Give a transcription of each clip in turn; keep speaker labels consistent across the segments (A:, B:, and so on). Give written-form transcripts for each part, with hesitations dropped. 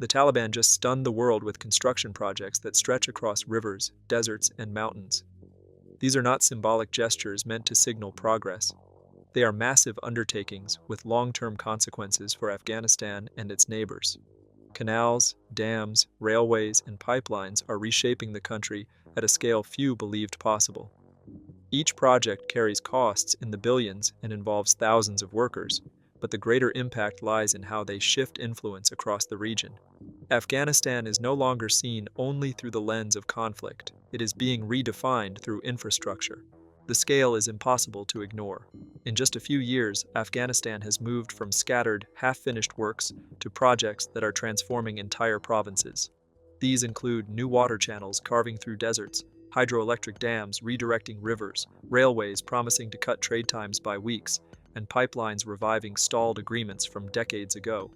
A: The Taliban just stunned the world with construction projects that stretch across rivers, deserts, and mountains. These are not symbolic gestures meant to signal progress. They are massive undertakings with long-term consequences for Afghanistan and its neighbors. Canals, dams, railways, and pipelines are reshaping the country at a scale few believed possible. Each project carries costs in the billions and involves thousands of workers, but the greater impact lies in how they shift influence across the region. Afghanistan is no longer seen only through the lens of conflict. It is being redefined through infrastructure. The scale is impossible to ignore. In just a few years, Afghanistan has moved from scattered, half-finished works to projects that are transforming entire provinces. These include new water channels carving through deserts, hydroelectric dams redirecting rivers, railways promising to cut trade times by weeks, and pipelines reviving stalled agreements from decades ago.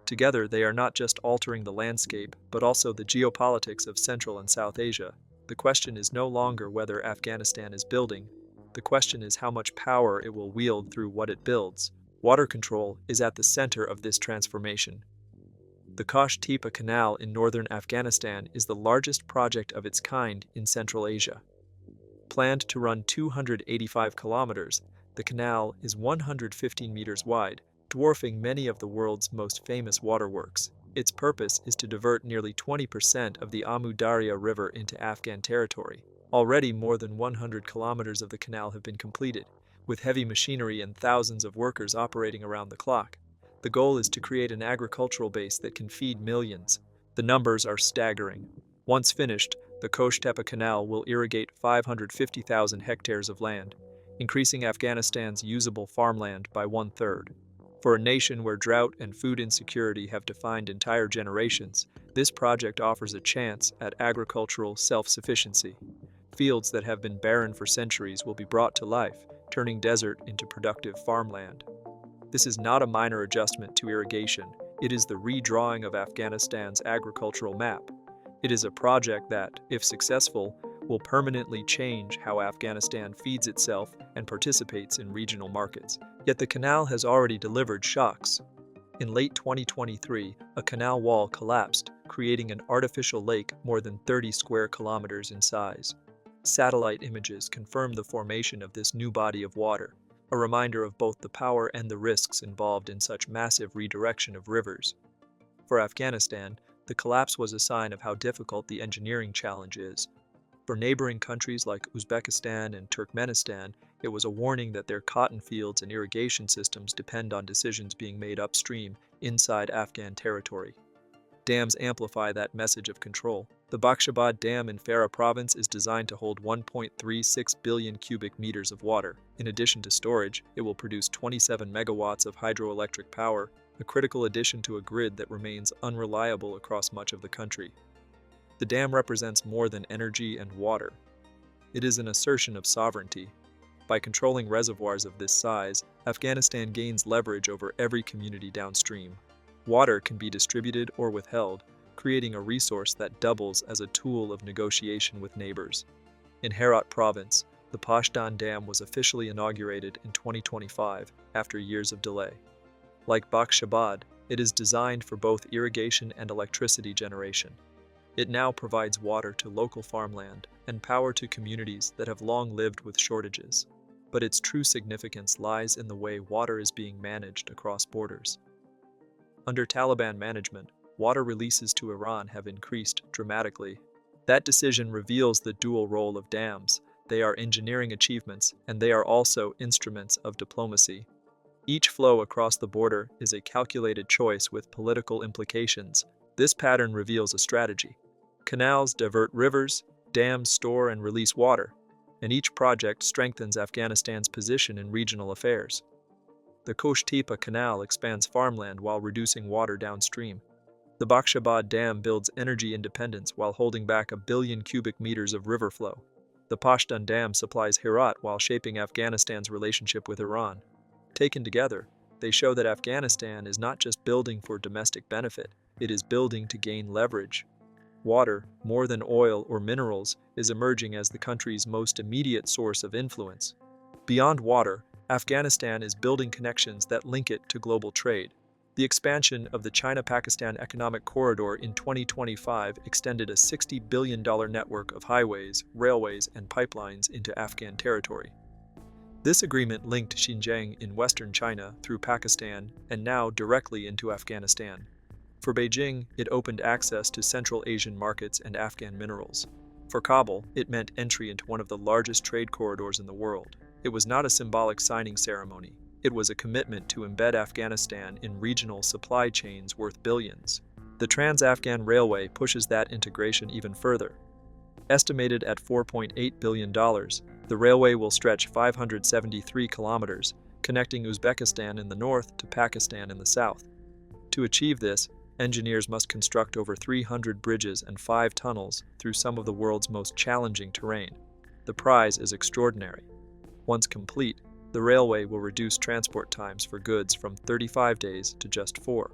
A: Together, they are not just altering the landscape, but also the geopolitics of Central and South Asia. The question is no longer whether Afghanistan is building. The question is how much power it will wield through what it builds. Water control is at the center of this transformation. The Kosh-Tepa Canal in northern Afghanistan is the largest project of its kind in Central Asia. Planned to run 285 kilometers, the canal is 115 meters wide, dwarfing many of the world's most famous waterworks. Its purpose is to divert nearly 20% of the Amu Darya River into Afghan territory. Already more than 100 kilometers of the canal have been completed, with heavy machinery and thousands of workers operating around the clock. The goal is to create an agricultural base that can feed millions. The numbers are staggering. Once finished, the Kosh-Tepa Canal will irrigate 550,000 hectares of land, increasing Afghanistan's usable farmland by one-third. For a nation where drought and food insecurity have defined entire generations, this project offers a chance at agricultural self-sufficiency. Fields that have been barren for centuries will be brought to life, turning desert into productive farmland. This is not a minor adjustment to irrigation. It is the redrawing of Afghanistan's agricultural map. It is a project that, if successful, will permanently change how Afghanistan feeds itself and participates in regional markets. Yet the canal has already delivered shocks. In late 2023, a canal wall collapsed, creating an artificial lake more than 30 square kilometers in size. Satellite images confirm the formation of this new body of water, a reminder of both the power and the risks involved in such massive redirection of rivers. For Afghanistan, the collapse was a sign of how difficult the engineering challenge is. For neighboring countries like Uzbekistan and Turkmenistan, it was a warning that their cotton fields and irrigation systems depend on decisions being made upstream, inside Afghan territory. Dams amplify that message of control. The Bakhshabad Dam in Farah province is designed to hold 1.36 billion cubic meters of water. In addition to storage, it will produce 27 megawatts of hydroelectric power, a critical addition to a grid that remains unreliable across much of the country. The dam represents more than energy and water. It is an assertion of sovereignty. By controlling reservoirs of this size, Afghanistan gains leverage over every community downstream. Water can be distributed or withheld, creating a resource that doubles as a tool of negotiation with neighbors. In Herat province, the Pashdan Dam was officially inaugurated in 2025 after years of delay. Like Bakhshabad, it is designed for both irrigation and electricity generation. It now provides water to local farmland and power to communities that have long lived with shortages. But its true significance lies in the way water is being managed across borders. Under Taliban management, water releases to Iran have increased dramatically. That decision reveals the dual role of dams. They are engineering achievements, and they are also instruments of diplomacy. Each flow across the border is a calculated choice with political implications. This pattern reveals a strategy. Canals divert rivers, dams store and release water, and each project strengthens Afghanistan's position in regional affairs. The Kosh-Tepa Canal expands farmland while reducing water downstream. The Bakhshabad Dam builds energy independence while holding back 1 billion cubic meters of river flow. The Pashdan Dam supplies Herat while shaping Afghanistan's relationship with Iran. Taken together, they show that Afghanistan is not just building for domestic benefit, it is building to gain leverage. Water, more than oil or minerals, is emerging as the country's most immediate source of influence. Beyond water, Afghanistan is building connections that link it to global trade. The expansion of the China-Pakistan Economic Corridor in 2025 extended a $60 billion network of highways, railways, and pipelines into Afghan territory. This agreement linked Xinjiang in western China through Pakistan and now directly into Afghanistan. For Beijing, it opened access to Central Asian markets and Afghan minerals. For Kabul, it meant entry into one of the largest trade corridors in the world. It was not a symbolic signing ceremony. It was a commitment to embed Afghanistan in regional supply chains worth billions. The Trans-Afghan Railway pushes that integration even further. Estimated at $4.8 billion, the railway will stretch 573 kilometers, connecting Uzbekistan in the north to Pakistan in the south. To achieve this, engineers must construct over 300 bridges and 5 tunnels through some of the world's most challenging terrain. The prize is extraordinary. Once complete, the railway will reduce transport times for goods from 35 days to just 4.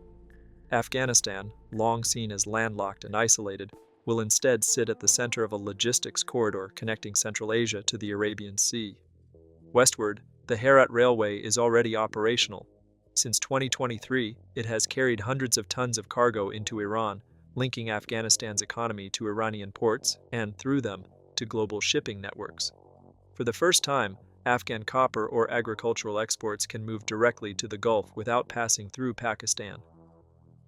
A: Afghanistan, long seen as landlocked and isolated, will instead sit at the center of a logistics corridor connecting Central Asia to the Arabian Sea. Westward, the Herat Railway is already operational. Since 2023, it has carried hundreds of tons of cargo into Iran, linking Afghanistan's economy to Iranian ports and, through them, to global shipping networks. For the first time, Afghan copper or agricultural exports can move directly to the Gulf without passing through Pakistan.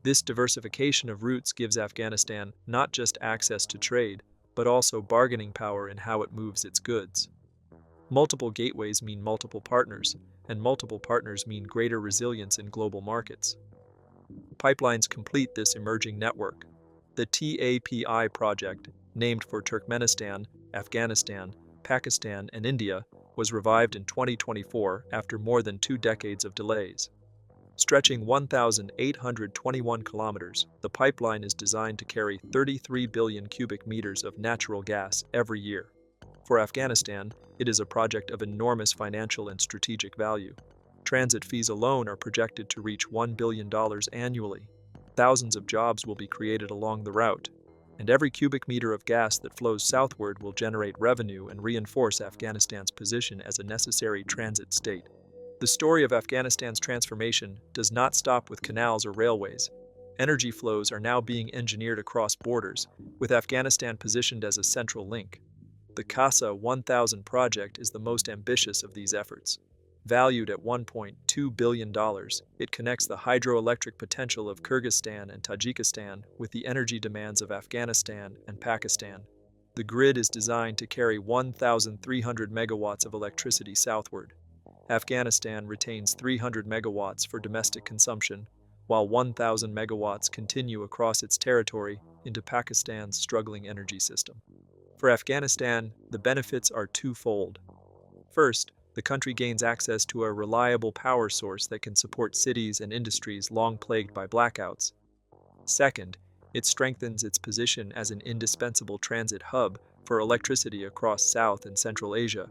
A: This diversification of routes gives Afghanistan not just access to trade, but also bargaining power in how it moves its goods. Multiple gateways mean multiple partners, and multiple partners mean greater resilience in global markets. Pipelines complete this emerging network. The TAPI project, named for Turkmenistan, Afghanistan, Pakistan, and India, was revived in 2024 after more than 2 decades of delays. Stretching 1,821 kilometers, the pipeline is designed to carry 33 billion cubic meters of natural gas every year. For Afghanistan, it is a project of enormous financial and strategic value. Transit fees alone are projected to reach $1 billion annually. Thousands of jobs will be created along the route, and every cubic meter of gas that flows southward will generate revenue and reinforce Afghanistan's position as a necessary transit state. The story of Afghanistan's transformation does not stop with canals or railways. Energy flows are now being engineered across borders, with Afghanistan positioned as a central link. The CASA 1000 project is the most ambitious of these efforts. Valued at $1.2 billion, it connects the hydroelectric potential of Kyrgyzstan and Tajikistan with the energy demands of Afghanistan and Pakistan. The grid is designed to carry 1,300 megawatts of electricity southward. Afghanistan retains 300 megawatts for domestic consumption, while 1,000 megawatts continue across its territory into Pakistan's struggling energy system. For Afghanistan, the benefits are twofold. First, the country gains access to a reliable power source that can support cities and industries long plagued by blackouts. Second, it strengthens its position as an indispensable transit hub for electricity across South and Central Asia.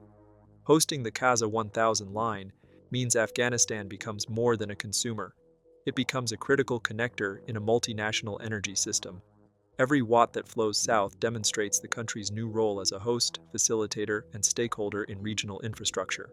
A: Hosting the CASA 1000 line means Afghanistan becomes more than a consumer. It becomes a critical connector in a multinational energy system. Every watt that flows south demonstrates the country's new role as a host, facilitator, and stakeholder in regional infrastructure.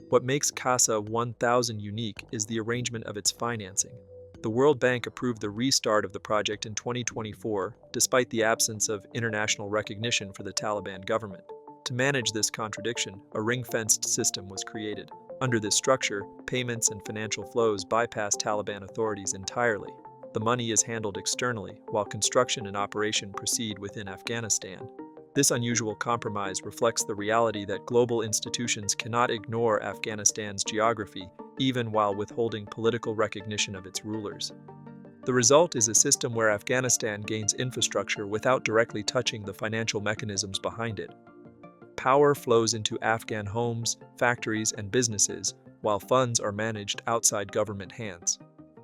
A: What makes CASA 1000 unique is the arrangement of its financing. The World Bank approved the restart of the project in 2024, despite the absence of international recognition for the Taliban government. To manage this contradiction, a ring-fenced system was created. Under this structure, payments and financial flows bypass Taliban authorities entirely. The money is handled externally, while construction and operation proceed within Afghanistan. This unusual compromise reflects the reality that global institutions cannot ignore Afghanistan's geography, even while withholding political recognition of its rulers. The result is a system where Afghanistan gains infrastructure without directly touching the financial mechanisms behind it. Power flows into Afghan homes, factories, and businesses, while funds are managed outside government hands.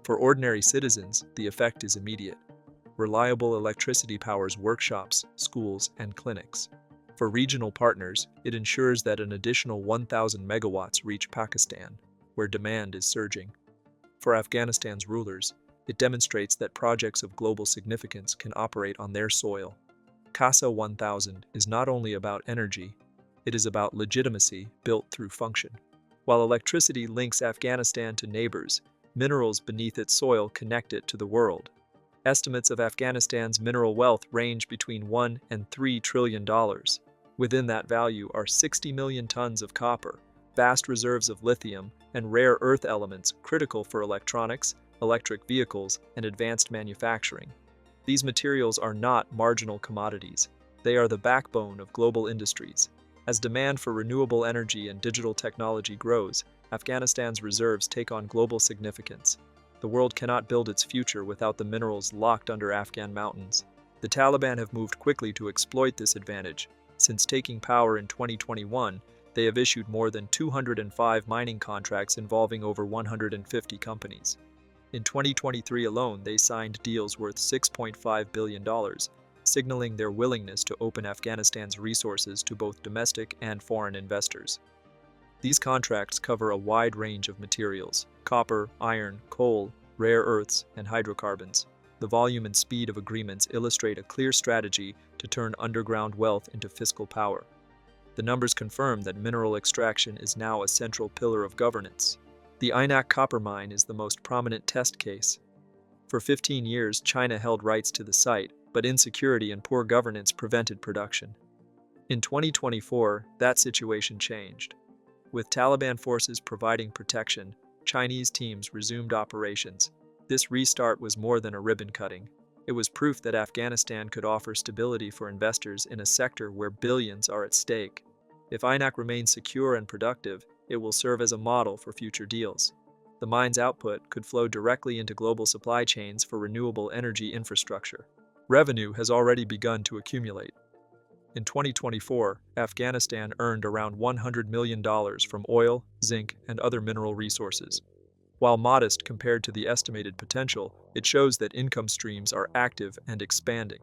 A: For ordinary citizens, the effect is immediate. Reliable electricity powers workshops, schools, and clinics. For regional partners, it ensures that an additional 1,000 megawatts reach Pakistan, where demand is surging. For Afghanistan's rulers, it demonstrates that projects of global significance can operate on their soil. CASA 1000 is not only about energy, it is about legitimacy built through function. While electricity links Afghanistan to neighbors, Minerals beneath its soil connect it to the world. Estimates of Afghanistan's mineral wealth range between $1 and $3 trillion. Within that value are 60 million tons of copper, vast reserves of lithium, and rare earth elements critical for electronics, electric vehicles, and advanced manufacturing. These materials are not marginal commodities. They are the backbone of global industries. As demand for renewable energy and digital technology grows, Afghanistan's reserves take on global significance. The world cannot build its future without the minerals locked under Afghan mountains. The Taliban have moved quickly to exploit this advantage. Since taking power in 2021, they have issued more than 205 mining contracts involving over 150 companies. In 2023 alone, they signed deals worth $6.5 billion, signaling their willingness to open Afghanistan's resources to both domestic and foreign investors. These contracts cover a wide range of materials: copper, iron, coal, rare earths, and hydrocarbons. The volume and speed of agreements illustrate a clear strategy to turn underground wealth into fiscal power. The numbers confirm that mineral extraction is now a central pillar of governance. The Aynak copper mine is the most prominent test case. For 15 years, China held rights to the site, but insecurity and poor governance prevented production. In 2024, that situation changed. With Taliban forces providing protection, Chinese teams resumed operations. This restart was more than a ribbon cutting. It was proof that Afghanistan could offer stability for investors in a sector where billions are at stake. If Aynak remains secure and productive, it will serve as a model for future deals. The mine's output could flow directly into global supply chains for renewable energy infrastructure. Revenue has already begun to accumulate. In 2024, Afghanistan earned around $100 million from oil, zinc, and other mineral resources. While modest compared to the estimated potential, it shows that income streams are active and expanding.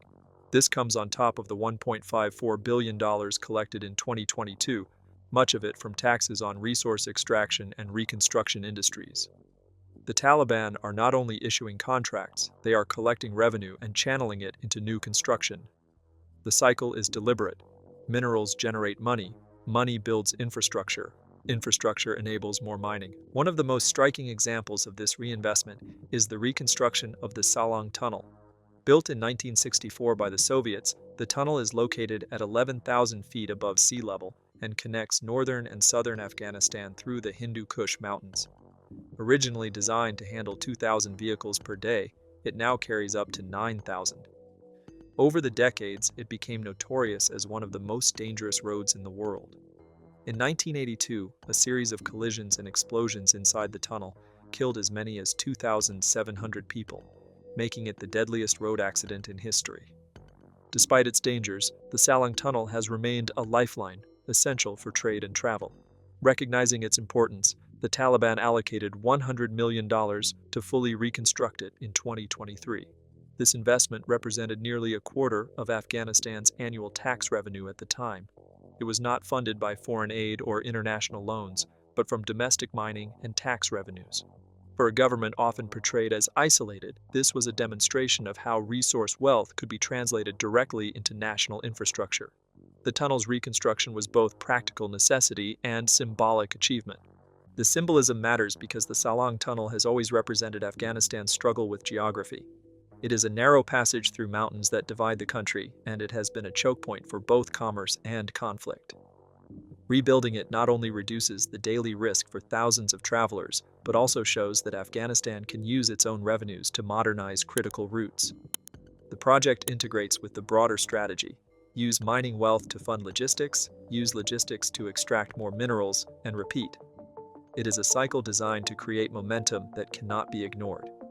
A: This comes on top of the $1.54 billion collected in 2022, much of it from taxes on resource extraction and reconstruction industries. The Taliban are not only issuing contracts, they are collecting revenue and channeling it into new construction. The cycle is deliberate. Minerals generate money. Money builds infrastructure. Infrastructure enables more mining. One of the most striking examples of this reinvestment is the reconstruction of the Salang Tunnel. Built in 1964 by the Soviets, the tunnel is located at 11,000 feet above sea level and connects northern and southern Afghanistan through the Hindu Kush Mountains. Originally designed to handle 2,000 vehicles per day, it now carries up to 9,000. Over the decades, it became notorious as one of the most dangerous roads in the world. In 1982, a series of collisions and explosions inside the tunnel killed as many as 2,700 people, making it the deadliest road accident in history. Despite its dangers, the Salang Tunnel has remained a lifeline, essential for trade and travel. Recognizing its importance, the Taliban allocated $100 million to fully reconstruct it in 2023. This investment represented nearly a quarter of Afghanistan's annual tax revenue at the time. It was not funded by foreign aid or international loans, but from domestic mining and tax revenues. For a government often portrayed as isolated, this was a demonstration of how resource wealth could be translated directly into national infrastructure. The tunnel's reconstruction was both practical necessity and symbolic achievement. The symbolism matters because the Salang Tunnel has always represented Afghanistan's struggle with geography. It is a narrow passage through mountains that divide the country, and it has been a choke point for both commerce and conflict. Rebuilding it not only reduces the daily risk for thousands of travelers, but also shows that Afghanistan can use its own revenues to modernize critical routes. The project integrates with the broader strategy: use mining wealth to fund logistics, use logistics to extract more minerals, and repeat. It is a cycle designed to create momentum that cannot be ignored.